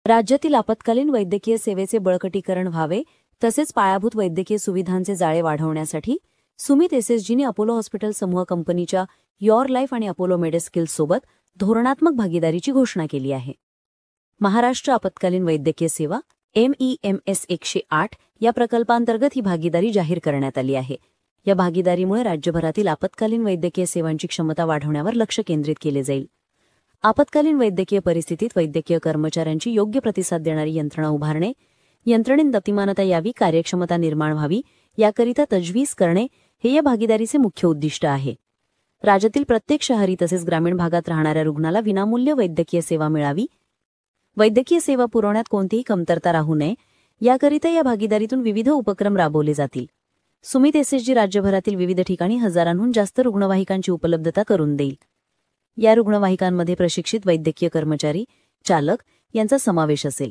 राज्यातील आपत्कालीन वैद्यकीय सेवेचे बळकटीकरण व्हावे तसेच पायाभूत वैद्यकीय सुविधांचे जाळे वाढवण्यासाठी सुमित एसएसजीने अपोलो हॉस्पिटल समूह कंपनीच्या योर लाईफ आणि अपोलो मेडिस्किल्स सोबत धोरणात्मक भागीदारीची घोषणा केली आहे. महाराष्ट्र आपत्कालीन वैद्यकीय सेवा MEMS 108 या प्रकल्पांतर्गत ही भागीदारी जाहीर करण्यात आली आहे. या भागीदारीमुळे राज्यभरातील आपत्कालीन वैद्यकीय सेवांची क्षमता वाढवण्यावर लक्ष केंद्रित केले जाईल. आपत्कालीन वैद्यकीय परिस्थितीत वैद्यकीय कर्मचाऱ्यांची योग्य प्रतिसाद देणारी यंत्रणा उभारणे, यंत्रणेत गतिमानता यावी, कार्यक्षमता निर्माण व्हावी याकरिता तजवीज करणे हे या भागीदारीचे मुख्य उद्दिष्ट आहे. राज्यातील प्रत्येक शहरी तसेच ग्रामीण भागात राहणाऱ्या रुग्णाला विनामूल्य वैद्यकीय सेवा मिळावी, वैद्यकीय सेवा पुरवण्यात कोणतीही कमतरता राहू नये याकरिता या भागीदारीतून विविध उपक्रम राबवले जातील. सुमित एसएसजी राज्यभरातील विविध ठिकाणी हजारांहून जास्त रुग्णवाहिकांची उपलब्धता करून देईल. या रुग्णवाहिकांमध्ये प्रशिक्षित वैद्यकीय कर्मचारी, चालक यांचा समावेश असेल.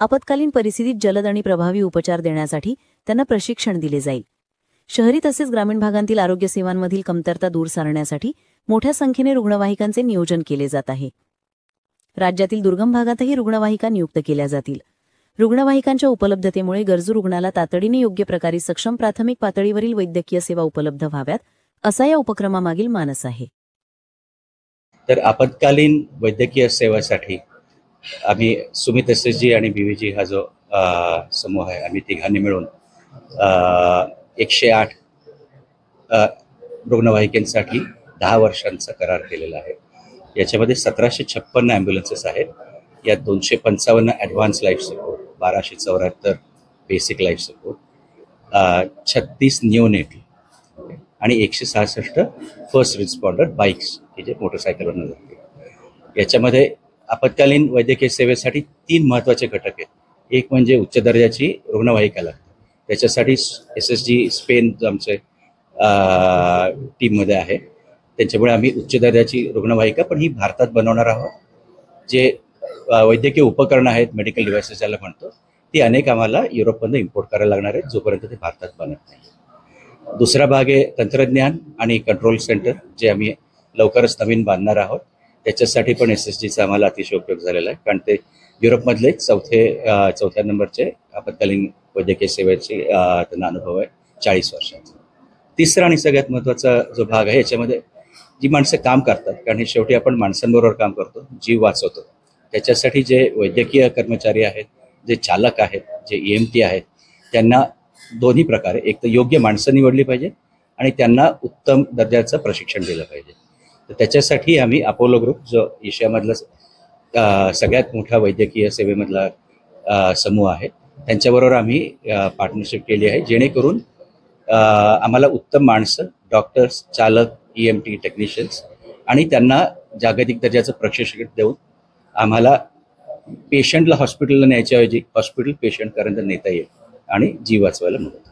आपत्कालीन परिस्थितीत जलद आणि प्रभावी उपचार देण्यासाठी त्यांना प्रशिक्षण दिले जाईल. शहरी तसेच ग्रामीण भागांतील आरोग्य सेवांमधील कमतरता दूर सारण्यासाठी मोठ्या संख्येने रुग्णवाहिकांचे नियोजन केले जात आहे. राज्यातील दुर्गम भागातही रुग्णवाहिका नियुक्त केल्या जातील. रुग्णवाहिकांच्या उपलब्धतेमुळे गरजू रुग्णाला तातडीने योग्य प्रकारे सक्षम प्राथमिक पातळीवरील वैद्यकीय सेवा उपलब्ध व्हाव्यात असा या उपक्रमामागील मानस आहे. तर आपत्कालीन वैद्यकीय सेवेसाठी आम्ही सुमित एसएसजी आणि बीव्हीजी हा जो समूह आहे, आम्ही तिघांनी मिळून 108 रुग्णवाहिकांसाठी 10 वर्षांचा करार केलेला आहे. याच्यामध्ये 1756 ॲम्ब्युलन्सेस आहेत. यात 255 advance life support, 1274 basic life support, 36 neonatal आणि 166 फर्स्ट रिस्पॉन्डर बाईक्स हे जे मोटरसायकलवरनं जाते. याच्यामध्ये आपत्कालीन वैद्यकीय सेवेसाठी 3 महत्त्वाचे घटक आहेत. एक म्हणजे उच्च दर्जाची रुग्णवाहिका लागते. त्याच्यासाठी SSG स्पेन जो आमचे टीममध्ये आहे त्यांच्यामुळे आम्ही उच्च दर्जाची रुग्णवाहिका पण ही भारतात बनवणार आहोत. जे वैद्यकीय उपकरणं आहेत, मेडिकल डिव्हायसेस ज्याला म्हणतो, ती अनेक आम्हाला युरोपमधून इम्पोर्ट करायला लागणार आहेत जोपर्यंत ते भारतात बनत नाही. दुसरा भाग आहे तंत्रज्ञान आणि कंट्रोल सेंटर, जे आम्ही लवकरच नवीन बांधणार आहोत. त्याच्यासाठी पण SSGचा आम्हाला अतिशय उपयोग झालेला आहे, कारण ते युरोपमधले चौथ्या नंबरचे आपत्कालीन वैद्यकीय सेवेचे त्यांना अनुभव आहे 40 वर्षांचा. तिसरा आणि सगळ्यात महत्त्वाचा जो भाग आहे, याच्यामध्ये जी माणसं काम करतात, कारण हे शेवटी आपण माणसांबरोबर काम करतो, जीव वाचवतो. त्याच्यासाठी जे वैद्यकीय कर्मचारी आहेत, जे चालक आहेत, जे EMT आहेत, त्यांना दोन्ही प्रकारे एक तर योग्य माणसं निवडली पाहिजे आणि त्यांना उत्तम दर्जाचं प्रशिक्षण दिलं पाहिजे. तर त्याच्यासाठी आम्ही अपोलो ग्रुप जो एशियामधला सगळ्यात मोठा वैद्यकीय सेवेमधला समूह आहे, त्यांच्याबरोबर आम्ही पार्टनरशिप केली आहे, जेणेकरून आम्हाला उत्तम माणसं, डॉक्टर्स, चालक, EMT टेक्निशियन्स आणि त्यांना जागतिक दर्जाचं प्रशिक्षण देऊन आम्हाला पेशंटला हॉस्पिटलला न्यायच्याऐवजी हॉस्पिटल पेशंटपर्यंत नेता येईल आणि जीव वाचवायला मदत.